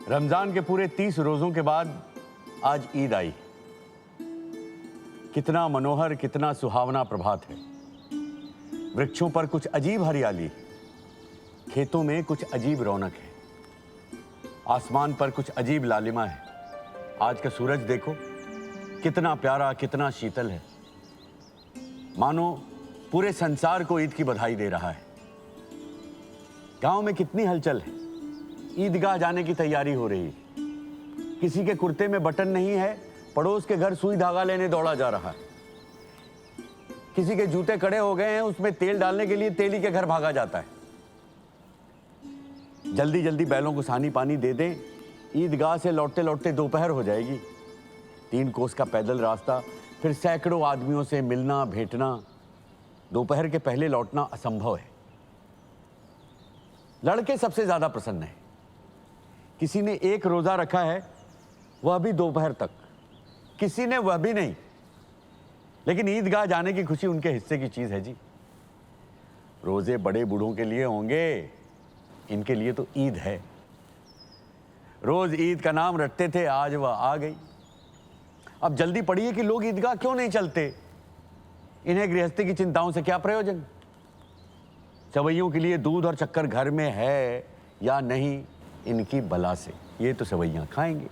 रमजान के पूरे 30 रोजों के बाद आज ईद आई। कितना मनोहर, कितना सुहावना प्रभात है। वृक्षों पर कुछ अजीब हरियाली, खेतों में कुछ अजीब रौनक है, आसमान पर कुछ अजीब लालिमा है। आज का सूरज देखो, कितना प्यारा, कितना शीतल है। मानो पूरे संसार को ईद की बधाई दे रहा है। गांव में कितनी हलचल है। ईदगाह जाने की तैयारी हो रही है। किसी के कुर्ते में बटन नहीं है, पड़ोस के घर सुई धागा लेने दौड़ा जा रहा है। किसी के जूते कड़े हो गए हैं, उसमें तेल डालने के लिए तेली के घर भागा जाता है। जल्दी जल्दी बैलों को सानी पानी दे दें, ईदगाह से लौटते लौटते दोपहर हो जाएगी। 3 कोस का पैदल रास्ता, फिर सैकड़ों आदमियों से मिलना भेंटना। दोपहर के पहले लौटना असंभव है। लड़के सबसे ज्यादा प्रसन्न हैं। किसी ने 1 रोजा रखा है, वह भी दोपहर तक, किसी ने वह भी नहीं। लेकिन ईदगाह जाने की खुशी उनके हिस्से की चीज है जी। रोजे बड़े बूढ़ों के लिए होंगे, इनके लिए तो ईद है। रोज ईद का नाम रटते थे, आज वह आ गई। अब जल्दी पड़ी है कि लोग ईदगाह क्यों नहीं चलते। इन्हें गृहस्थी की चिंताओं से क्या प्रयोजन। सवैयों के लिए दूध और शक्कर घर में है या नहीं, इनकी बला से ये तो सवैयां खाएंगे।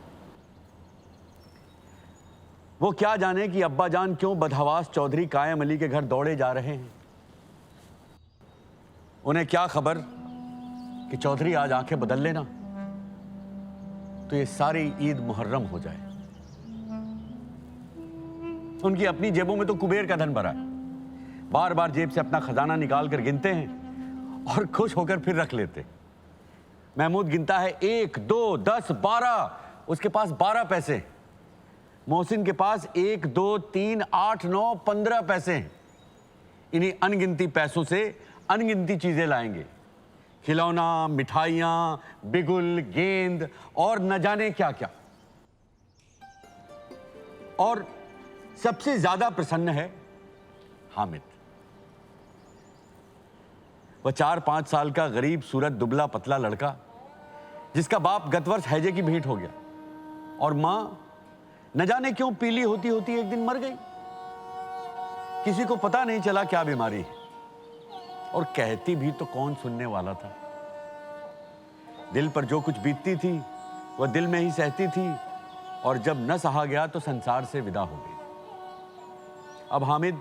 वो क्या जाने कि अब्बा जान क्यों बदहवास चौधरी कायम अली के घर दौड़े जा रहे हैं। उन्हें क्या खबर कि चौधरी आज आंखें बदल लेना तो ये सारी ईद मुहर्रम हो जाए। उनकी अपनी जेबों में तो कुबेर का धन भरा है। बार बार जेब से अपना खजाना निकाल कर गिनते हैं और खुश होकर फिर रख लेते। महमूद गिनता है 1, 2, 10, 12, उसके पास 12 पैसे। मोहसिन के पास 1, 2, 3, 8, 9, 15 पैसे हैं। इन्हीं अनगिनती पैसों से अनगिनती चीजें लाएंगे। खिलौना, मिठाइयां, बिगुल, गेंद और न जाने क्या क्या। और सबसे ज्यादा प्रसन्न है हामिद। वह 4-5 साल का गरीब सूरत दुबला पतला लड़का, जिसका बाप गत वर्ष हैजे की भेंट हो गया और मां न जाने क्यों पीली होती होती एक दिन मर गई। किसी को पता नहीं चला क्या बीमारी है, और कहती भी तो कौन सुनने वाला था। दिल पर जो कुछ बीतती थी वह दिल में ही सहती थी, और जब न सहा गया तो संसार से विदा हो गई। अब हामिद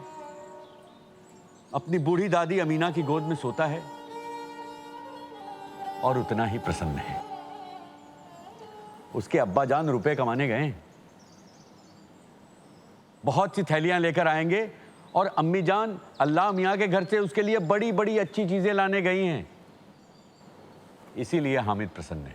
अपनी बूढ़ी दादी अमीना की गोद में सोता है और उतना ही प्रसन्न है। उसके अब्बा जान रुपए कमाने गए हैं। बहुत सी थैलियां लेकर आएंगे और अम्मी जान अल्लाह मियां के घर से उसके लिए बड़ी बड़ी अच्छी चीजें लाने गई हैं। इसीलिए हामिद प्रसन्न है।